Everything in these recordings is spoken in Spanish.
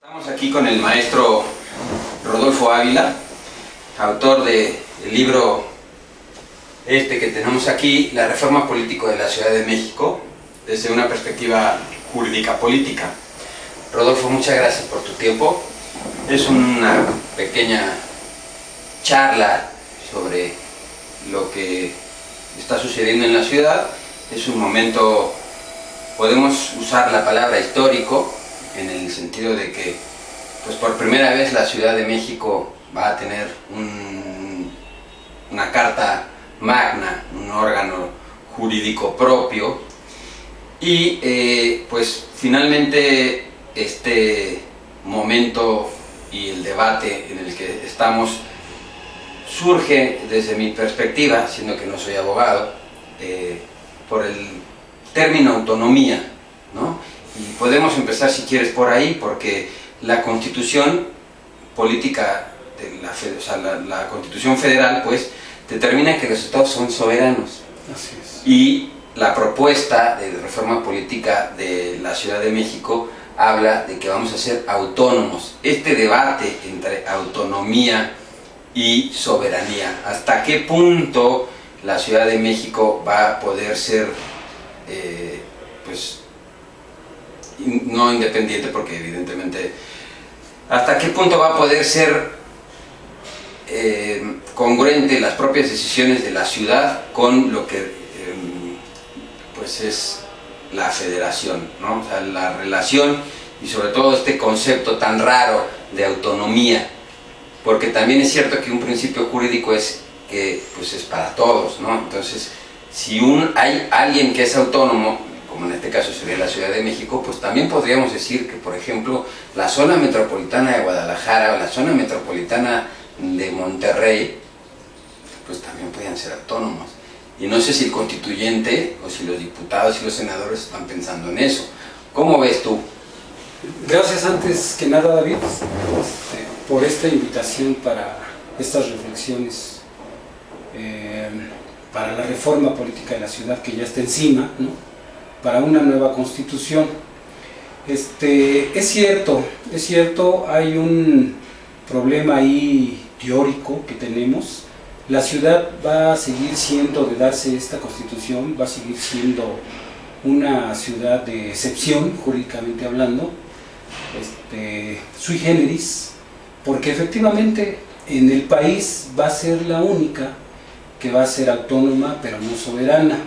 Estamos aquí con el maestro Rodolfo Ávila, autor del libro que tenemos aquí, La Reforma Política de la Ciudad de México, desde una perspectiva jurídica política. Rodolfo, muchas gracias por tu tiempo. Es una pequeña charla sobre lo que está sucediendo en la ciudad. Es un momento, podemos usar la palabra histórico, en el sentido de que pues por primera vez la Ciudad de México va a tener una carta magna, un órgano jurídico propio, y pues finalmente este momento y el debate en el que estamos surge desde mi perspectiva, siendo que no soy abogado, por el término autonomía, ¿no? Y podemos empezar, si quieres, por ahí, porque la Constitución política, la Constitución federal, pues, determina que los estados son soberanos. Así es. Y la propuesta de reforma política de la Ciudad de México habla de que vamos a ser autónomos. Este debate entre autonomía y soberanía, ¿hasta qué punto la Ciudad de México va a poder ser, pues, no independiente, porque evidentemente, hasta qué punto va a poder ser congruente las propias decisiones de la ciudad con lo que pues es la federación, ¿no? O sea, la relación y sobre todo este concepto tan raro de autonomía, porque también es cierto que un principio jurídico es que pues es para todos, ¿no? Entonces, si hay alguien que es autónomo, como en este caso sería la Ciudad de México, pues también podríamos decir que, por ejemplo, la zona metropolitana de Guadalajara o la zona metropolitana de Monterrey, pues también podrían ser autónomos. Y no sé si el constituyente o si los diputados y los senadores están pensando en eso. ¿Cómo ves tú? Gracias antes que nada, David, por esta invitación para estas reflexiones para la reforma política de la ciudad que ya está encima, ¿no? Para una nueva constitución. Es cierto, hay un problema ahí teórico que tenemos. La ciudad va a seguir siendo, de darse esta constitución, va a seguir siendo una ciudad de excepción, jurídicamente hablando, sui generis, porque efectivamente en el país va a ser la única que va a ser autónoma, pero no soberana.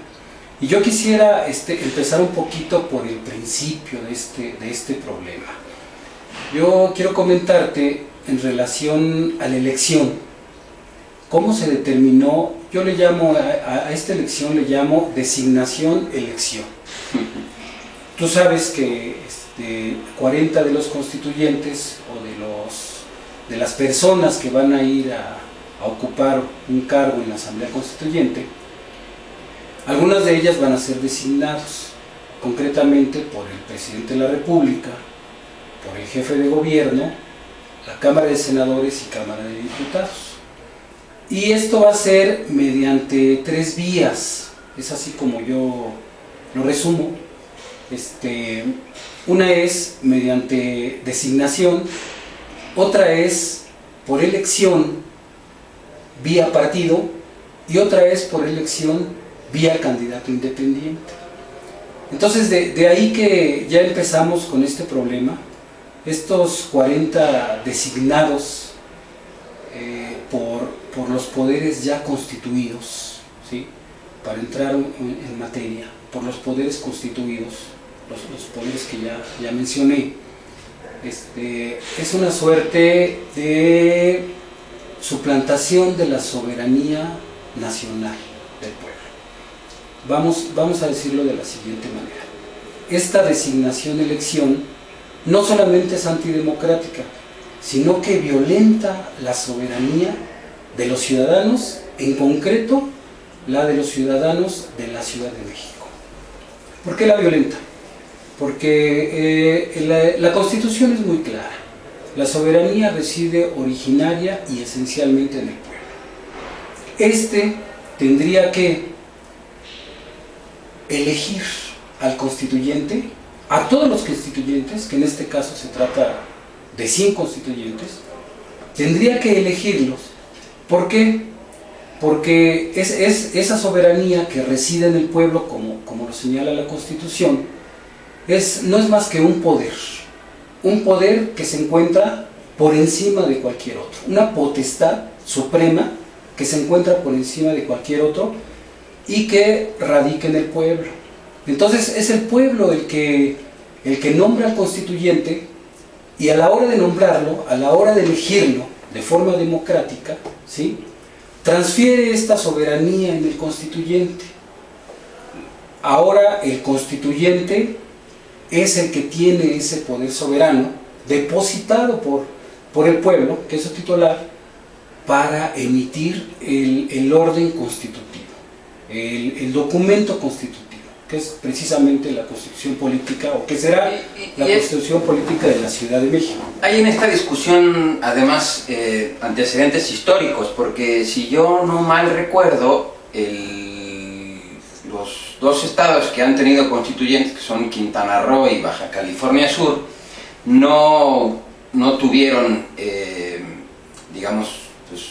Y yo quisiera empezar un poquito por el principio de este problema. Yo quiero comentarte en relación a la elección, cómo se determinó. Yo le llamo a esta elección, le llamo designación-elección. Tú sabes que 40 de los constituyentes o de las personas que van a ir a ocupar un cargo en la Asamblea Constituyente, algunas de ellas van a ser designados concretamente por el presidente de la República, por el jefe de gobierno, la Cámara de Senadores y Cámara de Diputados. Y esto va a ser mediante 3 vías, es así como yo lo resumo. Una es mediante designación, otra es por elección vía partido y otra es por elección vía candidato independiente. Entonces de ahí que ya empezamos con este problema. Estos 40 designados por los poderes ya constituidos, ¿sí? Para entrar en materia, por los poderes constituidos, los poderes que ya mencioné, es una suerte de suplantación de la soberanía nacional del pueblo. Vamos a decirlo de la siguiente manera. Esta designación-elección no solamente es antidemocrática, sino que violenta la soberanía de los ciudadanos, en concreto la de los ciudadanos de la Ciudad de México. ¿Por qué la violenta? Porque la Constitución es muy clara. La soberanía reside originaria y esencialmente en el pueblo. Tendría que elegir al constituyente, a todos los constituyentes, que en este caso se trata de 100 constituyentes, tendría que elegirlos. ¿Por qué? Porque esa soberanía que reside en el pueblo, como lo señala la Constitución, no es más que un poder que se encuentra por encima de cualquier otro, una potestad suprema que se encuentra por encima de cualquier otro y que radica en el pueblo. Entonces es el pueblo el que nombra al constituyente, y a la hora de nombrarlo, a la hora de elegirlo de forma democrática, ¿sí?, transfiere esta soberanía en el constituyente. Ahora el constituyente es el que tiene ese poder soberano depositado por el pueblo, que es su titular, para emitir el orden constitutivo, el documento constitutivo, que es precisamente la Constitución Política, o que será la Constitución Política de la Ciudad de México. Hay en esta discusión, además, antecedentes históricos, porque si yo no mal recuerdo, los dos estados que han tenido constituyentes, que son Quintana Roo y Baja California Sur, no tuvieron, digamos, pues,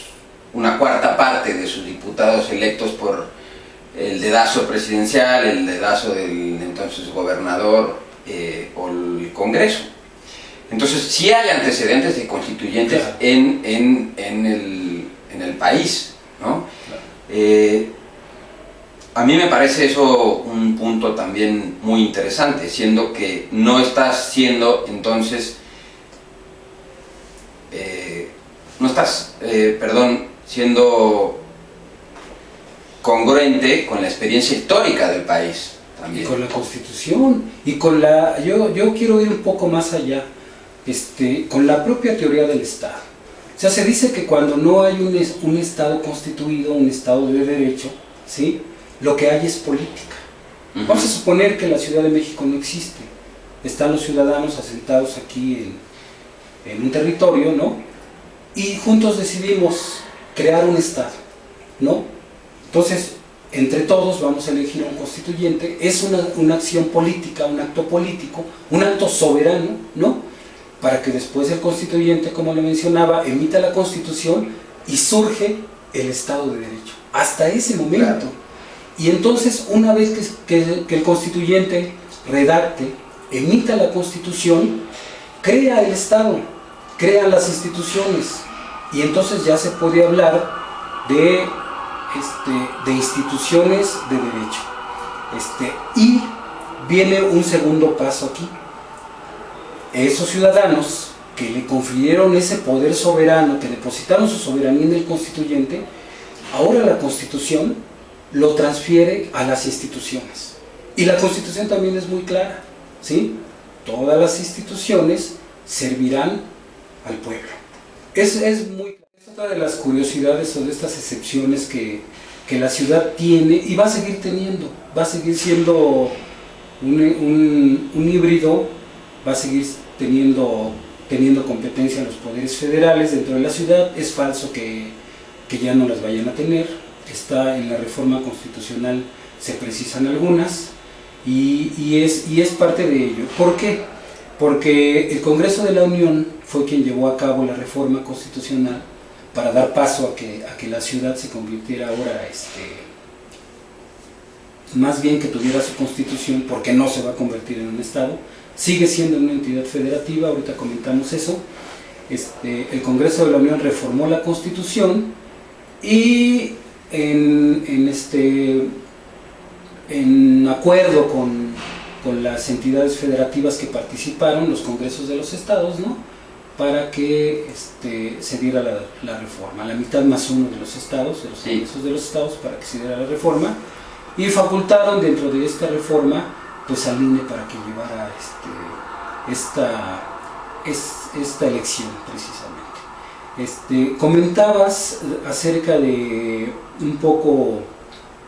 una cuarta parte de sus diputados electos por el dedazo presidencial, el dedazo del entonces gobernador o el Congreso. Entonces sí hay antecedentes de constituyentes, claro, en el país, ¿no? Claro. A mí me parece eso un punto también muy interesante, siendo que no estás siendo entonces, siendo congruente con la experiencia histórica del país también. Y con la Constitución, y con la... Yo quiero ir un poco más allá, con la propia teoría del Estado. O sea, se dice que cuando no hay un Estado constituido, un Estado de derecho, ¿sí?, lo que hay es política. Vamos a suponer que la Ciudad de México no existe. Están los ciudadanos asentados aquí en un territorio, ¿no?, y juntos decidimos crear un Estado, ¿no? Entonces, entre todos vamos a elegir a un constituyente. Es una acción política, un acto político, un acto soberano, ¿no?, para que después el constituyente, como lo mencionaba, emita la Constitución y surge el Estado de Derecho. Hasta ese momento. Claro. Y entonces, una vez que el constituyente redacte, emita la Constitución, crea el Estado, crea las instituciones, y entonces ya se puede hablar de instituciones de derecho. Y viene un segundo paso aquí. Esos ciudadanos que le confirieron ese poder soberano, que depositaron su soberanía en el constituyente, ahora la Constitución lo transfiere a las instituciones. Y la Constitución también es muy clara, ¿sí? Todas las instituciones servirán al pueblo. Es muy claro. Es otra de las curiosidades o de estas excepciones que la ciudad tiene y va a seguir teniendo. Va a seguir siendo un híbrido, va a seguir teniendo competencia en los poderes federales dentro de la ciudad. Es falso que ya no las vayan a tener. Está en la reforma constitucional, se precisan algunas, y es parte de ello. ¿Por qué? Porque el Congreso de la Unión fue quien llevó a cabo la reforma constitucional para dar paso a que la ciudad se convirtiera ahora, más bien que tuviera su constitución, porque no se va a convertir en un Estado, sigue siendo una entidad federativa. Ahorita comentamos eso. El Congreso de la Unión reformó la Constitución y en acuerdo con las entidades federativas que participaron, los congresos de los estados, ¿no?, para que se diera la reforma. La mitad más uno de los estados, de los congresos de los estados, para que se diera la reforma, y facultaron dentro de esta reforma pues al INE para que llevara esta elección precisamente. Comentabas acerca de un poco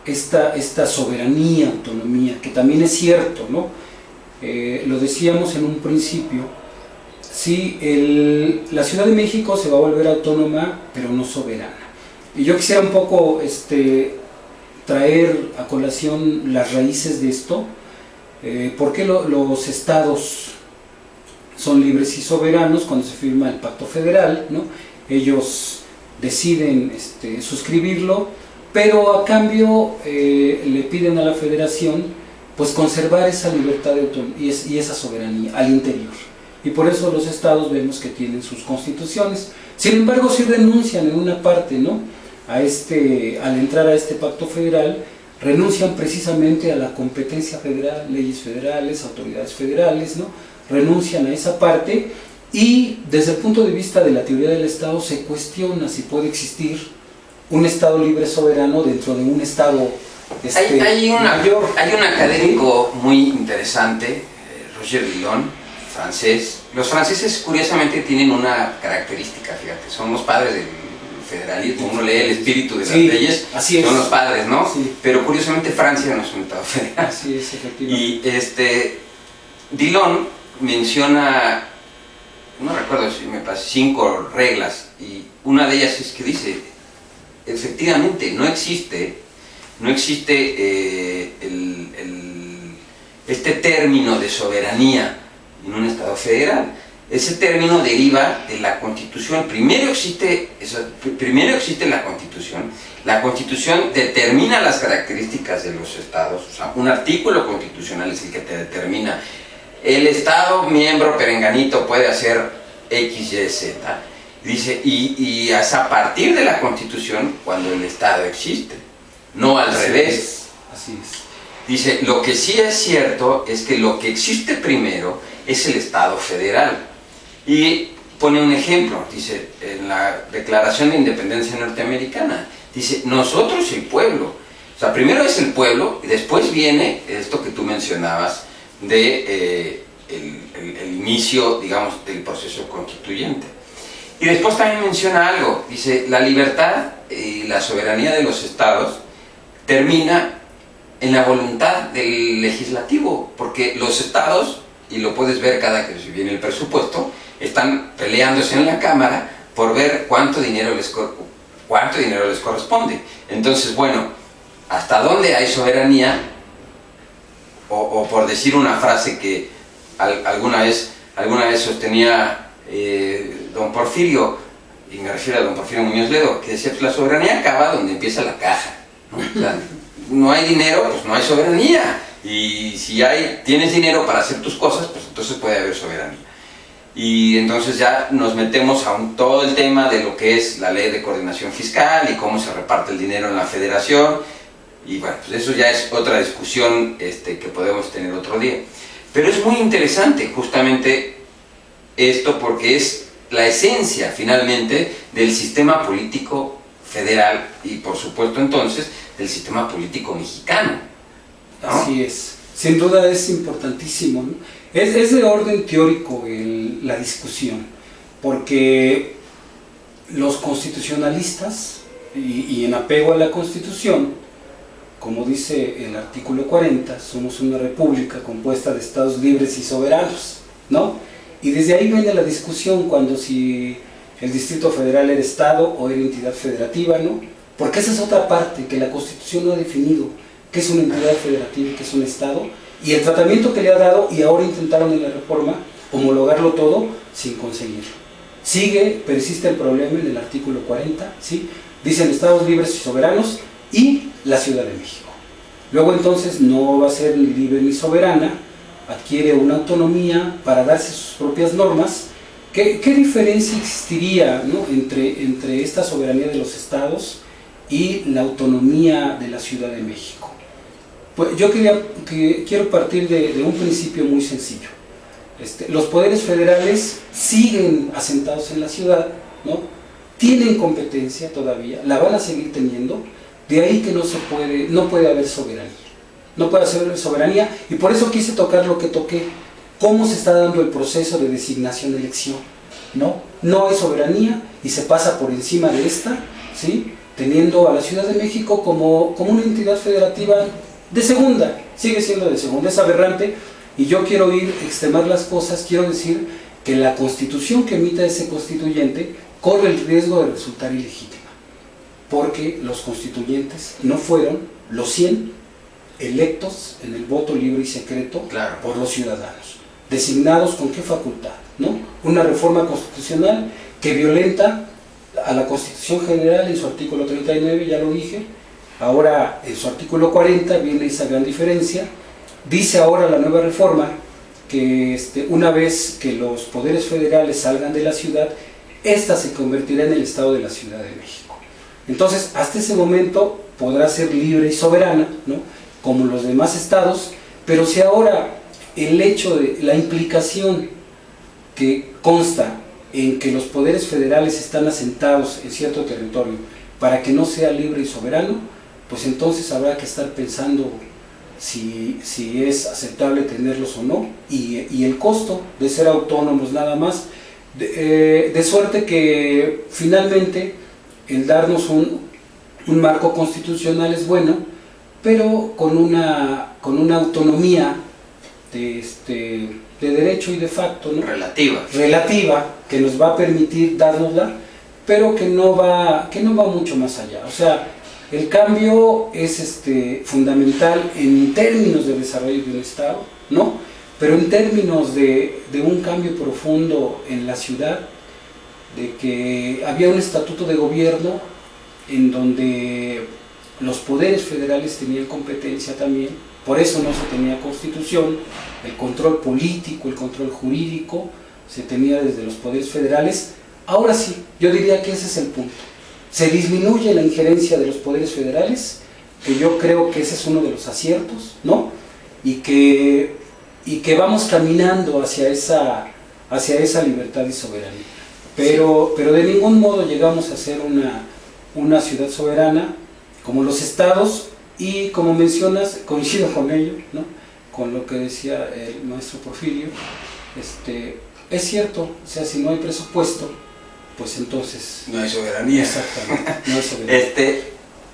esta soberanía, autonomía, que también es cierto, ¿no? Lo decíamos en un principio, sí, la Ciudad de México se va a volver autónoma, pero no soberana. Y yo quisiera un poco traer a colación las raíces de esto. ¿Por qué los estados son libres y soberanos cuando se firma el Pacto Federal, ¿no? Ellos deciden suscribirlo, pero a cambio le piden a la Federación pues conservar esa libertad de y esa soberanía al interior. Y por eso los estados vemos que tienen sus constituciones. Sin embargo, sí renuncian en una parte, ¿no? Al entrar a este pacto federal, renuncian precisamente a la competencia federal, leyes federales, autoridades federales, ¿no? Renuncian a esa parte, y desde el punto de vista de la teoría del Estado se cuestiona si puede existir un Estado libre soberano dentro de un Estado hay mayor. Hay un académico muy interesante, Roger Dillon, francés. Los franceses curiosamente tienen una característica, fíjate, son los padres del federalismo. Uno lee el espíritu de las leyes, así es. Son los padres, ¿no? Sí. Pero curiosamente Francia no es un Estado federal. Así es, efectivamente. Y Dillon menciona, no recuerdo si me parece, 5 reglas, y una de ellas es que dice, efectivamente, no existe este término de soberanía en un Estado federal. Ese término deriva de la Constitución. Primero existe la Constitución. La Constitución determina las características de los estados. O sea, un artículo constitucional es el que te determina: el Estado miembro perenganito puede hacer X, Y, Z. Dice, y es a partir de la Constitución cuando el Estado existe, no al revés. Así es. Dice, lo que sí es cierto es que lo que existe primero es el Estado federal. Y pone un ejemplo, dice, en la Declaración de Independencia Norteamericana, dice, nosotros el pueblo. O sea, primero es el pueblo, y después viene esto que tú mencionabas de el inicio, digamos, del proceso constituyente. Y después también menciona algo, dice, la libertad y la soberanía de los estados termina en la voluntad del legislativo, porque los estados, y lo puedes ver cada que se viene el presupuesto, están peleándose en la Cámara por ver cuánto dinero les corresponde. Entonces, bueno, ¿hasta dónde hay soberanía? O por decir una frase que alguna vez sostenía don Porfirio, y me refiero a don Porfirio Muñoz Ledo, que decía, pues la soberanía acaba donde empieza la caja, ¿no? O sea, no hay dinero, pues no hay soberanía. Y si tienes dinero para hacer tus cosas, pues entonces puede haber soberanía. Y entonces ya nos metemos a todo el tema de lo que es la ley de coordinación fiscal y cómo se reparte el dinero en la federación. Y bueno, pues eso ya es otra discusión que podemos tener otro día. Pero es muy interesante justamente esto, porque es la esencia finalmente del sistema político federal y por supuesto entonces del sistema político mexicano, ¿no? Así es, sin duda es importantísimo, ¿no? Es de orden teórico la discusión, porque los constitucionalistas, y en apego a la Constitución, como dice el artículo 40, somos una república compuesta de estados libres y soberanos, ¿no? Y desde ahí viene la discusión cuando si el Distrito Federal era Estado o era entidad federativa, ¿no? Porque esa es otra parte que la Constitución no ha definido, qué es una entidad federativa y qué es un Estado, y el tratamiento que le ha dado, y ahora intentaron en la reforma homologarlo todo sin conseguirlo. Persiste el problema en el artículo 40, ¿sí? Dicen estados libres y soberanos y la Ciudad de México. Luego entonces no va a ser ni libre ni soberana, adquiere una autonomía para darse sus propias normas. ¿Qué diferencia existiría, ¿no? entre esta soberanía de los estados y la autonomía de la Ciudad de México? Pues yo quiero partir de un principio muy sencillo. Los poderes federales siguen asentados en la ciudad, ¿no? Tienen competencia todavía, la van a seguir teniendo, de ahí que no puede haber soberanía. No puede haber soberanía, y por eso quise tocar lo que toqué, cómo se está dando el proceso de designación-elección, ¿no? No hay soberanía y se pasa por encima de esta, ¿sí? Teniendo a la Ciudad de México como una entidad federativa de segunda, sigue siendo de segunda, es aberrante, y yo quiero extremar las cosas, quiero decir que la Constitución que emita ese constituyente corre el riesgo de resultar ilegítima, porque los constituyentes no fueron los 100 electos en el voto libre y secreto, claro, por los ciudadanos. ¿Designados con qué facultad? ¿no? Una reforma constitucional que violenta a la Constitución General en su artículo 39, ya lo dije. Ahora en su artículo 40 viene esa gran diferencia. Dice ahora la nueva reforma que una vez que los poderes federales salgan de la ciudad, esta se convertirá en el Estado de la Ciudad de México. Entonces, hasta ese momento podrá ser libre y soberana, ¿no? Como los demás estados, pero si ahora el hecho de la implicación que consta en que los poderes federales están asentados en cierto territorio para que no sea libre y soberano, pues entonces habrá que estar pensando si es aceptable tenerlos o no, y el costo de ser autónomos nada más, de suerte que finalmente el darnos un marco constitucional es bueno, pero con una autonomía de derecho y de facto, ¿no? Relativa, que nos va a permitir dárnosla, pero que no va mucho más allá. O sea, el cambio es fundamental en términos de desarrollo de un Estado, ¿no? Pero en términos de un cambio profundo en la ciudad, de que había un estatuto de gobierno en donde los poderes federales tenían competencia también, por eso no se tenía constitución, el control político, el control jurídico se tenía desde los poderes federales. Ahora sí, yo diría que ese es el punto. Se disminuye la injerencia de los poderes federales, que yo creo que ese es uno de los aciertos, ¿no? Y que vamos caminando hacia esa libertad y soberanía. Pero de ningún modo llegamos a ser una ciudad soberana como los estados, y como mencionas, coincido con ello, ¿no? Con lo que decía el maestro Porfirio, es cierto, o sea, si no hay presupuesto, pues entonces no hay soberanía. Exactamente, no hay soberanía.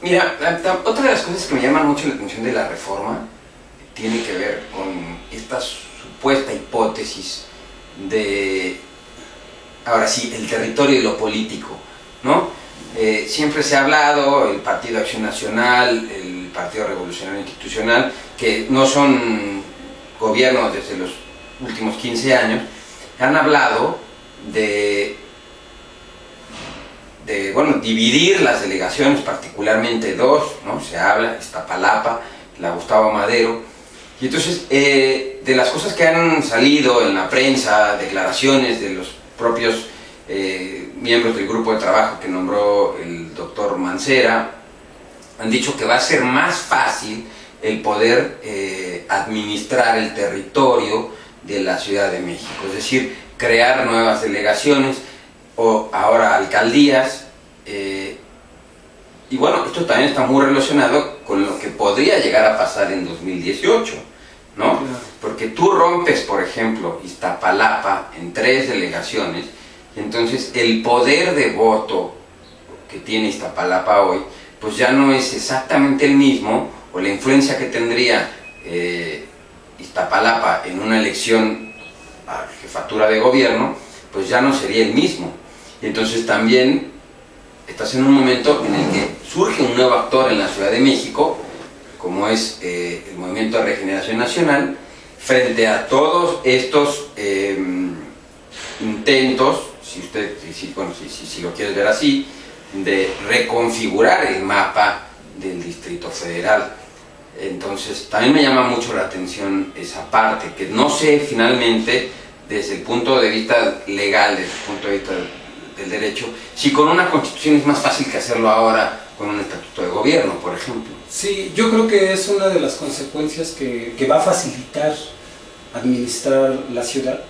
Mira, otra de las cosas que me llaman mucho la atención de la reforma tiene que ver con esta supuesta hipótesis de, ahora sí, el territorio y lo político, ¿no? Siempre se ha hablado, el Partido Acción Nacional, el Partido Revolucionario Institucional, que no son gobiernos desde los últimos 15 años, han hablado de dividir las delegaciones, particularmente dos, ¿no? Se habla, Iztapalapa, la Gustavo Madero, y entonces de las cosas que han salido en la prensa, declaraciones de los propios miembros del grupo de trabajo que nombró el doctor Mancera, han dicho que va a ser más fácil el poder administrar el territorio de la Ciudad de México, es decir, crear nuevas delegaciones o ahora alcaldías, y bueno, esto también está muy relacionado con lo que podría llegar a pasar en 2018, ¿no? Porque tú rompes, por ejemplo, Iztapalapa en 3 delegaciones, y entonces el poder de voto que tiene Iztapalapa hoy, pues ya no es exactamente el mismo, o la influencia que tendría Iztapalapa en una elección a jefatura de gobierno, pues ya no sería el mismo. Y entonces también estás en un momento en el que surge un nuevo actor en la Ciudad de México, como es el Movimiento de Regeneración Nacional, frente a todos estos intentos, si lo quieres ver así, de reconfigurar el mapa del Distrito Federal. Entonces también me llama mucho la atención esa parte, que no sé finalmente desde el punto de vista legal, desde el punto de vista del derecho, si con una constitución es más fácil que hacerlo ahora con un estatuto de gobierno, por ejemplo. Sí, yo creo que es una de las consecuencias que va a facilitar administrar la ciudad.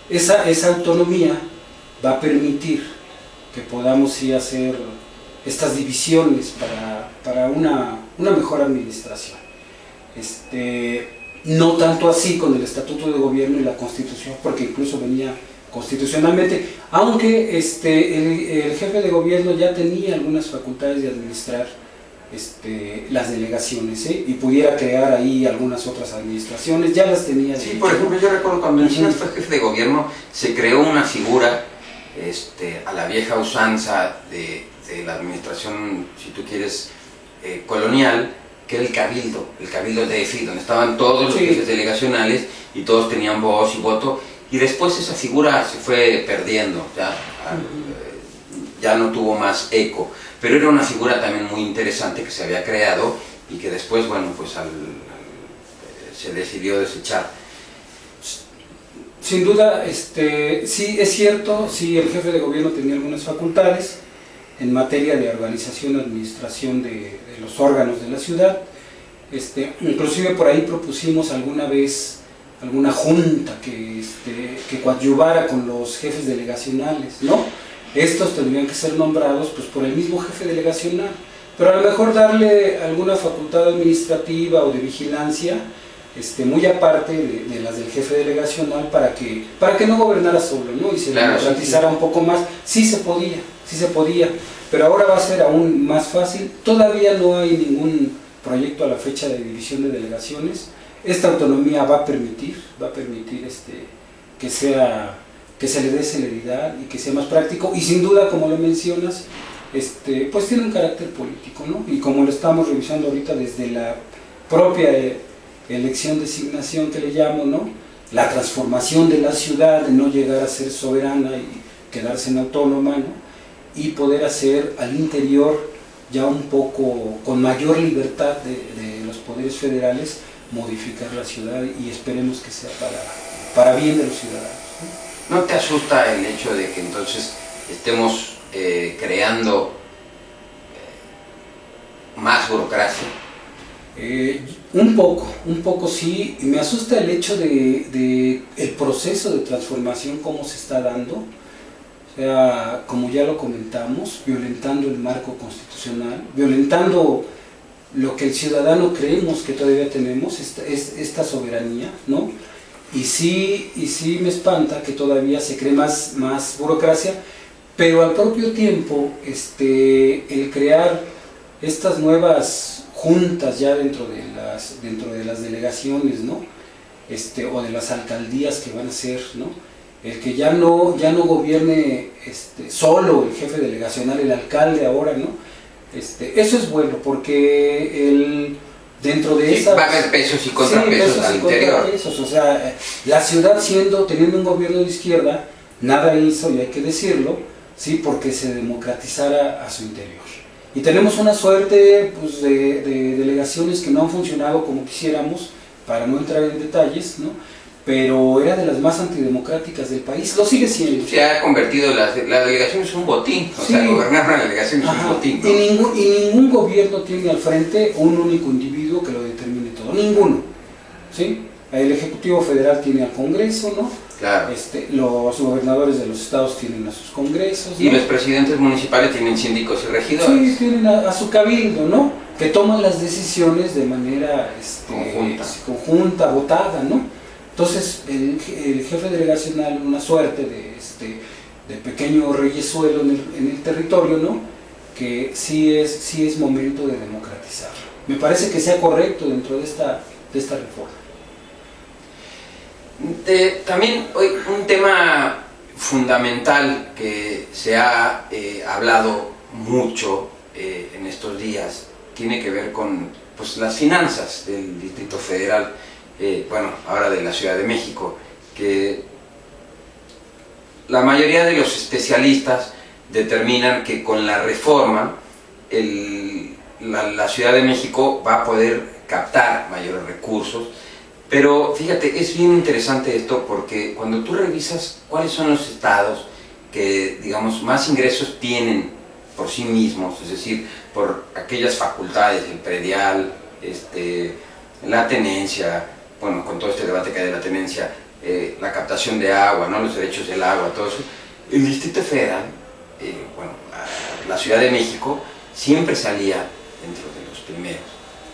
Esa autonomía va a permitir que podamos sí hacer estas divisiones para una mejor administración. No tanto así con el estatuto de gobierno y la constitución, porque incluso venía constitucionalmente, aunque el jefe de gobierno ya tenía algunas facultades de administrar las delegaciones, y pudiera crear ahí algunas otras administraciones, ya las tenía. Sí, por ejemplo, yo recuerdo cuando Encinas fue jefe de gobierno, se creó una figura a la vieja usanza de la administración, si tú quieres, colonial, que era el cabildo DF, donde estaban todos los jefes delegacionales y todos tenían voz y voto, y después esa figura se fue perdiendo, ya no tuvo más eco, pero era una figura también muy interesante que se había creado y que después, bueno, pues se decidió desechar. Sin duda, sí es cierto, sí el jefe de gobierno tenía algunas facultades en materia de organización y administración de los órganos de la ciudad. Inclusive por ahí propusimos alguna vez alguna junta que coadyuvara con los jefes delegacionales, ¿no? Estos tendrían que ser nombrados pues por el mismo jefe delegacional, pero a lo mejor darle alguna facultad administrativa o de vigilancia muy aparte de las del jefe delegacional para que no gobernara solo, ¿no? Y se democratizara un poco más. Sí se podía, pero ahora va a ser aún más fácil. Todavía no hay ningún proyecto a la fecha de división de delegaciones. Esta autonomía va a permitir que se le dé celeridad y que sea más práctico, y sin duda, como lo mencionas, pues tiene un carácter político, ¿no? Y como lo estamos revisando ahorita desde la propia elección, designación que le llamo, ¿no? La transformación de la ciudad, de no llegar a ser soberana y quedarse en autónoma, ¿no? Y poder hacer al interior ya un poco con mayor libertad de los poderes federales, modificar la ciudad, y esperemos que sea para bien de los ciudadanos, ¿no? ¿No te asusta el hecho de que entonces estemos creando más burocracia? Un poco sí. Me asusta el hecho de el proceso de transformación, cómo se está dando. O sea, como ya lo comentamos, violentando el marco constitucional, violentando lo que el ciudadano creemos que todavía tenemos, esta soberanía, ¿no? Y sí me espanta que todavía se cree más burocracia, pero al propio tiempo el crear estas nuevas juntas ya dentro de las delegaciones, ¿no? O de las alcaldías que van a ser, ¿no? El que ya no gobierne solo el jefe delegacional, el alcalde ahora, ¿no? Eso es bueno, porque dentro de esas... Va a haber pesos y contrapesos al interior. Contrapesos, o sea, la ciudad teniendo un gobierno de izquierda, nada hizo, y hay que decirlo, sí, porque se democratizara a su interior. Y tenemos una suerte pues, de delegaciones que no han funcionado como quisiéramos, para no entrar en detalles, ¿no? Pero era de las más antidemocráticas del país, lo sigue siendo. Se ha convertido, la delegación es un botín, o sea, gobernar una delegación es un botín, ¿no? Y ningún gobierno tiene al frente un único individuo que lo determine todo, ninguno, ¿sí? El Ejecutivo Federal tiene al Congreso, ¿no? Claro. Los gobernadores de los estados tienen a sus congresos, ¿no? Y los presidentes municipales tienen síndicos y regidores. Sí, tienen a su cabildo, ¿no? Que toman las decisiones de manera conjunta, votada, ¿no? Entonces el jefe delegacional, una suerte de pequeño reyesuelo en el territorio, ¿no? Que sí es momento de democratizarlo. Me parece que sea correcto dentro de esta reforma. También hoy un tema fundamental que se ha hablado mucho en estos días tiene que ver con pues, las finanzas del Distrito Federal, bueno, ahora de la Ciudad de México, que la mayoría de los especialistas determinan que con la reforma la Ciudad de México va a poder captar mayores recursos. Pero fíjate, es bien interesante esto porque cuando tú revisas cuáles son los estados que, digamos, más ingresos tienen por sí mismos, es decir, por aquellas facultades, el predial, la tenencia, bueno, con todo este debate que hay de la tenencia, la captación de agua, ¿no? Los derechos del agua, todo eso, el Distrito Federal, bueno, la Ciudad de México siempre salía dentro de los primeros.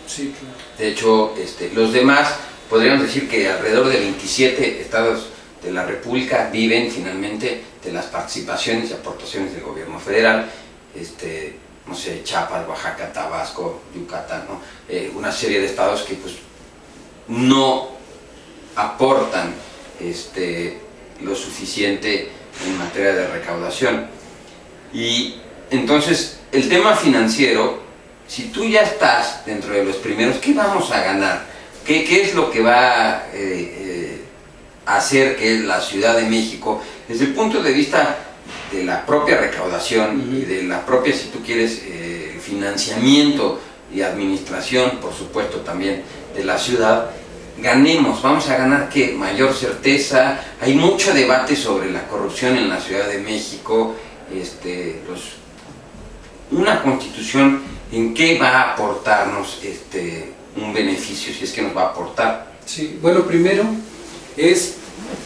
Sí, claro. De hecho, los demás, podríamos decir que alrededor de 27 estados de la República viven finalmente de las participaciones y aportaciones del gobierno federal, no sé, Chiapas, Oaxaca, Tabasco, Yucatán, ¿no? Una serie de estados que pues no aportan lo suficiente en materia de recaudación. Y entonces el tema financiero, si tú ya estás dentro de los primeros, ¿qué vamos a ganar? ¿Qué es lo que va hacer que la Ciudad de México, desde el punto de vista de la propia recaudación y de la propia, si tú quieres, financiamiento y administración, por supuesto, también de la ciudad, ganemos, vamos a ganar ¿qué? Mayor certeza. Hay mucho debate sobre la corrupción en la Ciudad de México. Una constitución, ¿en qué va a aportarnos un beneficio, si es que nos va a aportar? Sí, bueno, primero es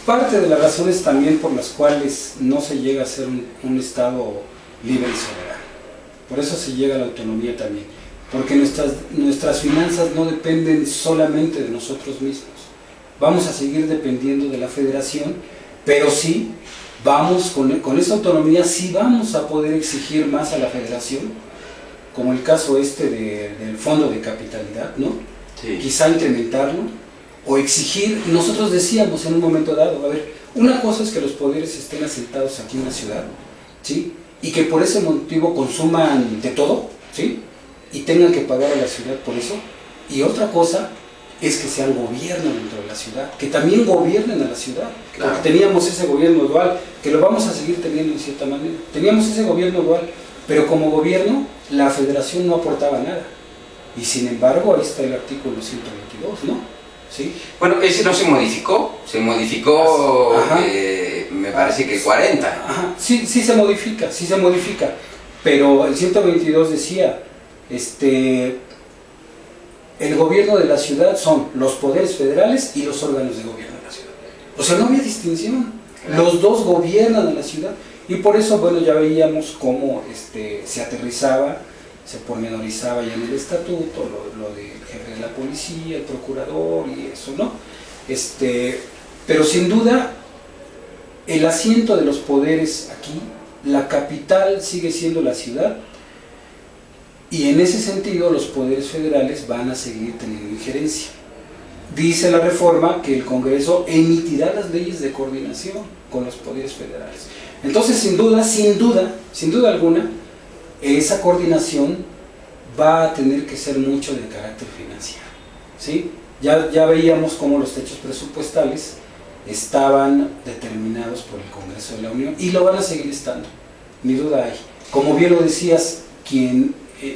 parte de las razones también por las cuales no se llega a ser un Estado libre y soberano. Por eso se llega a la autonomía también, porque nuestras finanzas no dependen solamente de nosotros mismos. Vamos a seguir dependiendo de la federación, pero sí vamos, con esa autonomía, sí vamos a poder exigir más a la federación, como el caso del fondo de capitalidad, ¿no? Sí. Quizá incrementarlo, o exigir. Nosotros decíamos en un momento dado, a ver, una cosa es que los poderes estén asentados aquí en la ciudad, ¿sí? Y que por ese motivo consuman de todo, ¿sí? Y tengan que pagar a la ciudad por eso. Y otra cosa es que sean gobierno dentro de la ciudad, que también gobiernen a la ciudad. Claro. Porque teníamos ese gobierno dual, que lo vamos a seguir teniendo en cierta manera. Teníamos ese gobierno dual, pero como gobierno la federación no aportaba nada. Y sin embargo, ahí está el artículo 122, ¿no? ¿Sí? Bueno, ese no se modificó, me parece que 40. Ajá. Sí se modifica, pero el 122 decía, el gobierno de la ciudad son los poderes federales y los órganos de gobierno de la ciudad. O sea, no había distinción, los dos gobiernan a la ciudad, y por eso, bueno, ya veíamos cómo se aterrizaba, se pormenorizaba ya en el estatuto, lo del jefe de la policía, el procurador y eso, ¿no? Pero sin duda, el asiento de los poderes aquí, la capital sigue siendo la ciudad, y en ese sentido los poderes federales van a seguir teniendo injerencia. Dice la reforma que el Congreso emitirá las leyes de coordinación con los poderes federales. Entonces, sin duda alguna, esa coordinación va a tener que ser mucho de carácter financiero, ¿sí? Ya veíamos cómo los techos presupuestales estaban determinados por el Congreso de la Unión y lo van a seguir estando, ni duda hay. Como bien lo decías,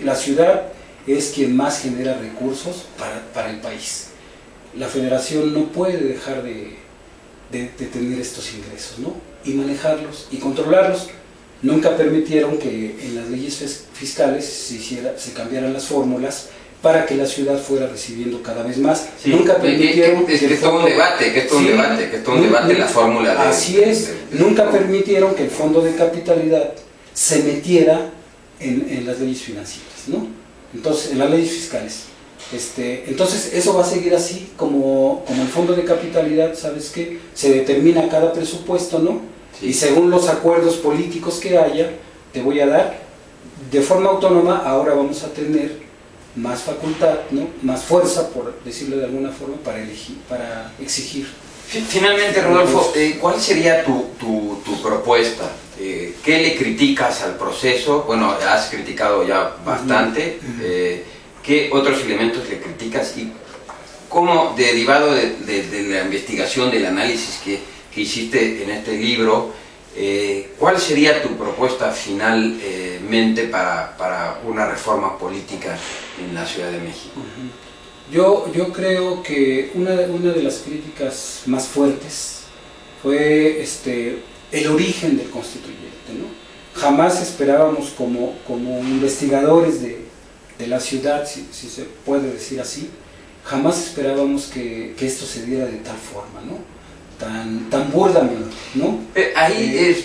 la ciudad es quien más genera recursos para el país. La federación no puede dejar de tener estos ingresos, ¿no? Y manejarlos y controlarlos. Nunca permitieron que en las leyes fiscales se cambiaran las fórmulas para que la ciudad fuera recibiendo cada vez más. Sí, nunca permitieron que es todo un debate la fórmula de... Así es, nunca permitieron que el fondo de capitalidad se metiera en las leyes financieras, ¿no? Entonces, en las leyes fiscales. Entonces, eso va a seguir así, como el fondo de capitalidad, ¿sabes qué? Se determina cada presupuesto, ¿no? Sí. Y según los acuerdos políticos que haya, te voy a dar, de forma autónoma, ahora vamos a tener más facultad, ¿no? Más fuerza, por decirlo de alguna forma, para exigir. Finalmente, Rodolfo, ¿cuál sería tu propuesta? ¿Qué le criticas al proceso? Bueno, has criticado ya bastante. ¿Qué otros elementos le criticas? Y cómo, derivado de la investigación, del análisis que hiciste en este libro, ¿cuál sería tu propuesta finalmente para una reforma política en la Ciudad de México? Yo creo que una de las críticas más fuertes fue el origen del constituyente, ¿no? Jamás esperábamos como investigadores de la ciudad, si se puede decir así, jamás esperábamos que esto se diera de tal forma, ¿no? Tan burdamente, ¿no?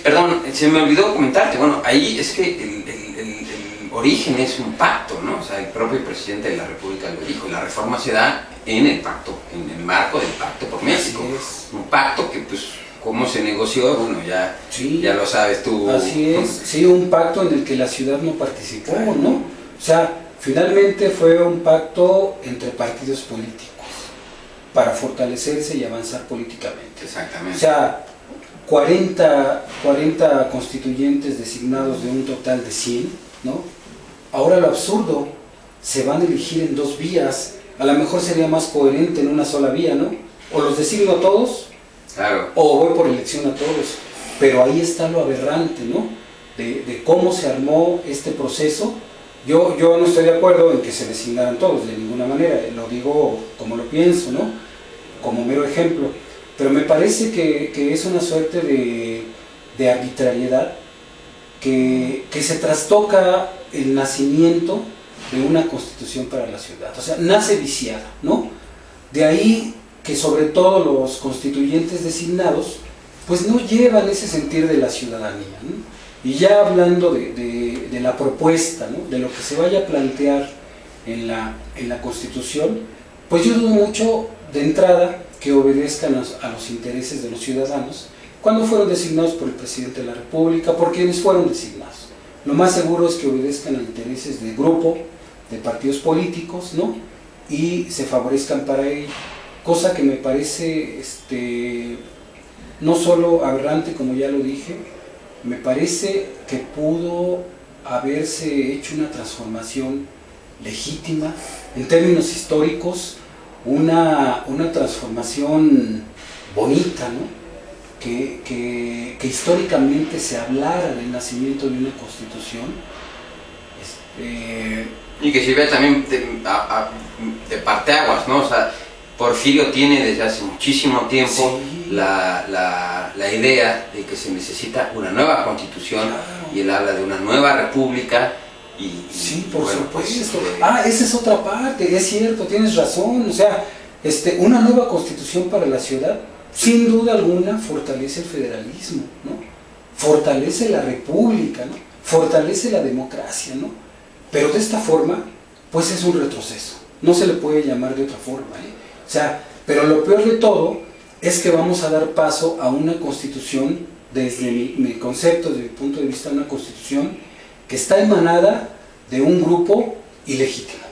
Perdón, se me olvidó comentarte, bueno, ahí es que el origen es un pacto, ¿no? O sea, el propio presidente de la República lo dijo, la reforma se da en el pacto, en el marco del Pacto por México. Un pacto que, pues, ¿cómo se negoció? Bueno, ya lo sabes tú. Así es, sí, un pacto en el que la ciudad no participó, ¿no? O sea, finalmente fue un pacto entre partidos políticos para fortalecerse y avanzar políticamente. Exactamente. O sea, 40 constituyentes designados de un total de 100, ¿no? Ahora lo absurdo, se van a elegir en 2 vías, a lo mejor sería más coherente en una sola vía, ¿no? O los designo todos, Claro. o voy por elección a todos. Pero ahí está lo aberrante, ¿no? De cómo se armó este proceso. Yo no estoy de acuerdo en que se designaran todos, de ninguna manera, lo digo como lo pienso, ¿no? Como mero ejemplo. Pero me parece que es una suerte de arbitrariedad que se trastoca el nacimiento de una constitución para la ciudad. O sea, nace viciada, ¿no? De ahí que sobre todo los constituyentes designados pues no llevan ese sentir de la ciudadanía, ¿no? Y ya hablando de la propuesta, ¿no? De lo que se vaya a plantear en la Constitución, pues yo dudo mucho de entrada que obedezcan a los intereses de los ciudadanos cuando fueron designados por el presidente de la República, por quienes fueron designados. Lo más seguro es que obedezcan a intereses de grupo, de partidos políticos, ¿no? Y se favorezcan para ello, cosa que me parece no solo aberrante, como ya lo dije, me parece que pudo haberse hecho una transformación legítima, en términos históricos, una transformación bonita, ¿no? Que históricamente se hablara del nacimiento de una constitución. Y que sirve también de parteaguas, ¿no? O sea, Porfirio tiene desde hace muchísimo tiempo sí, la idea de que se necesita una nueva constitución, claro. Y él habla de una nueva república. Sí, por bueno, supuesto. pues, Esa es otra parte, es cierto, tienes razón. O sea, una nueva constitución para la ciudad, sin duda alguna, fortalece el federalismo, ¿no? Fortalece la república, ¿no? Fortalece la democracia, ¿no? Pero de esta forma, pues es un retroceso. No se le puede llamar de otra forma, ¿eh? O sea, pero lo peor de todo es que vamos a dar paso a una constitución, desde mi concepto, desde mi punto de vista, una constitución que está emanada de un grupo ilegítimo.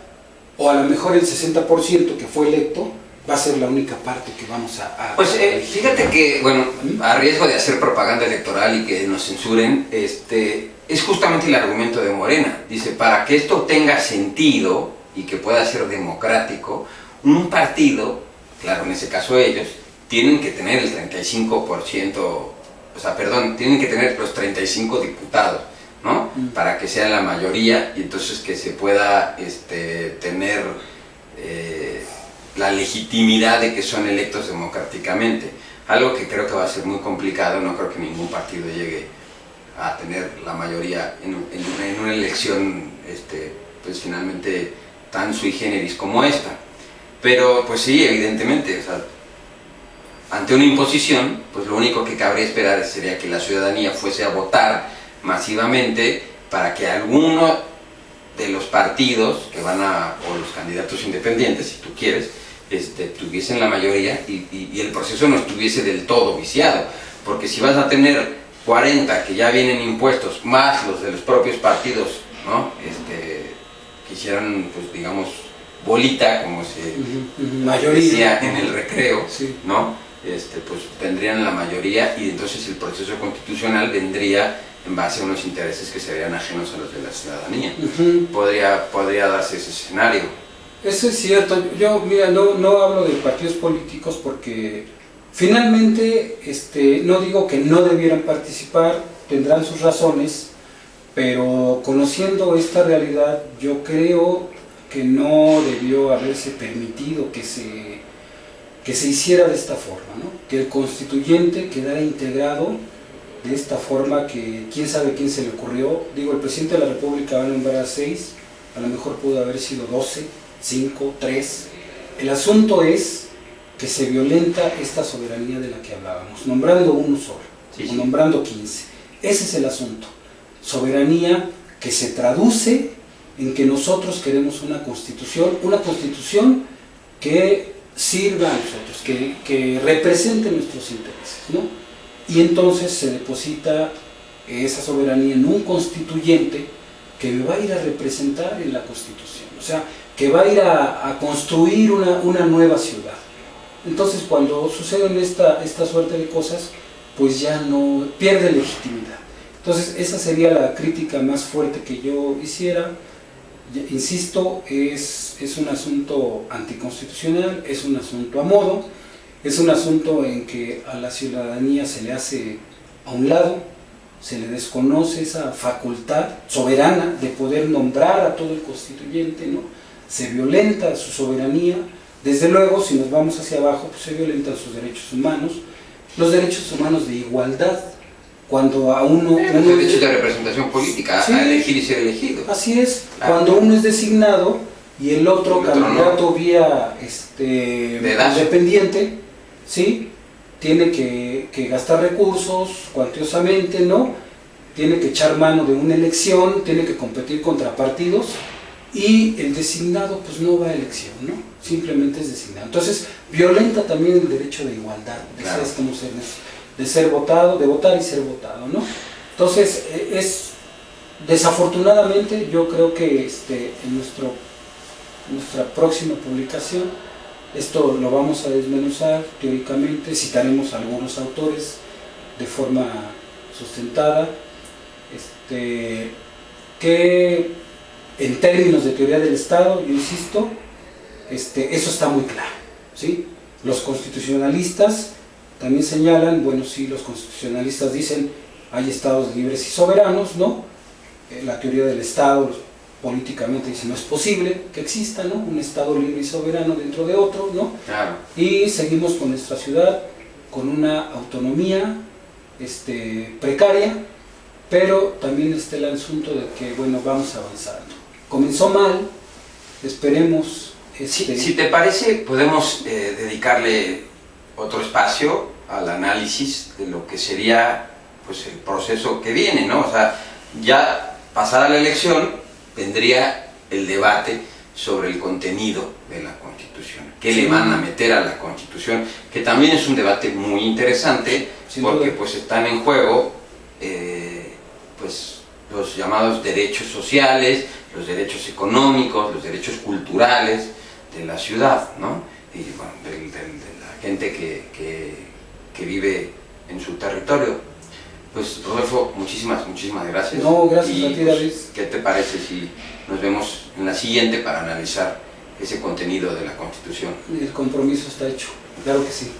O a lo mejor el 60% que fue electo va a ser la única parte que vamos a pues fíjate que, bueno, a riesgo de hacer propaganda electoral y que nos censuren, es justamente el argumento de Morena. Dice, para que esto tenga sentido y que pueda ser democrático, un partido, claro, en ese caso ellos, tienen que tener el 35%, o sea, perdón, tienen que tener los 35 diputados, ¿no? Para que sea la mayoría y entonces que se pueda tener la legitimidad de que son electos democráticamente. Algo que creo que va a ser muy complicado, no creo que ningún partido llegue a tener la mayoría en una elección pues finalmente tan sui generis como esta. Pero pues sí, evidentemente, o sea, ante una imposición, pues lo único que cabría esperar sería que la ciudadanía fuese a votar masivamente para que alguno de los partidos que van o los candidatos independientes, si tú quieres, tuviesen la mayoría y el proceso no estuviese del todo viciado. Porque si vas a tener 40 que ya vienen impuestos, más los de los propios partidos, ¿no? Que hicieran, pues digamos, bolita, como se decía en el recreo, sí, ¿no? Pues tendrían la mayoría y entonces el proceso constitucional vendría en base a unos intereses que serían ajenos a los de la ciudadanía. Podría darse ese escenario. Eso es cierto. Yo, mira, no hablo de partidos políticos porque finalmente no digo que no debieran participar, tendrán sus razones, pero conociendo esta realidad, yo creo que no debió haberse permitido que se hiciera de esta forma, ¿no? Que el constituyente quedara integrado de esta forma, que quién sabe quién se le ocurrió. Digo, el presidente de la República va a nombrar a 6, a lo mejor pudo haber sido 12, 5, 3. El asunto es que se violenta esta soberanía de la que hablábamos, nombrando uno solo, sí, o nombrando 15. Ese es el asunto. Soberanía que se traduce en que nosotros queremos una constitución que sirva a nosotros, que represente nuestros intereses, ¿no? Y entonces se deposita esa soberanía en un constituyente que me va a ir a representar en la Constitución, o sea, que va a ir a construir una nueva ciudad. Entonces, cuando suceden esta suerte de cosas, pues ya no pierde legitimidad. Entonces, esa sería la crítica más fuerte que yo hiciera. Insisto, es un asunto anticonstitucional, es un asunto a modo, Es un asunto en que a la ciudadanía se le hace a un lado, se le desconoce esa facultad soberana de poder nombrar a todo el constituyente, ¿no? Se violenta su soberanía. Desde luego, si nos vamos hacia abajo, pues se violentan sus derechos humanos, los derechos humanos de igualdad. Cuando a uno... Los derechos de representación política, sí, a elegir y ser elegido. Así es, Claro. cuando uno es designado y el otro candidato no. vía Dedazo. independiente, ¿sí? Tiene que gastar recursos cuantiosamente, ¿no? Tiene que echar mano de una elección, tiene que competir contra partidos, y el designado pues no va a elección, ¿no? Simplemente es designado. Entonces violenta también el derecho de igualdad, Claro. de ser votado, de votar y ser votado, ¿no? Entonces desafortunadamente yo creo que en nuestra próxima publicación esto lo vamos a desmenuzar teóricamente, citaremos a algunos autores de forma sustentada, que en términos de teoría del Estado, yo insisto, eso está muy claro, ¿sí? Los constitucionalistas también señalan, bueno, sí, los constitucionalistas dicen hay estados libres y soberanos, ¿no? La teoría del Estado políticamente dice no es posible que exista, ¿no? Un estado libre y soberano dentro de otro, ¿no? Claro. Y seguimos con nuestra ciudad con una autonomía precaria, pero también está el asunto de que, bueno, vamos avanzando. Comenzó mal, esperemos... Si te parece, podemos dedicarle otro espacio al análisis de lo que sería pues el proceso que viene, ¿no? O sea, ya pasada la elección vendría el debate sobre el contenido de la Constitución. ¿Qué le van a meter a la Constitución? Que también es un debate muy interesante, porque pues están en juego pues los llamados derechos sociales, los derechos económicos, los derechos culturales de la ciudad, ¿no? Y bueno, de la gente que vive en su territorio. Pues Rodolfo, muchísimas gracias. No, gracias a ti, David. Pues, ¿qué te parece si nos vemos en la siguiente para analizar ese contenido de la Constitución? El compromiso está hecho, claro que sí.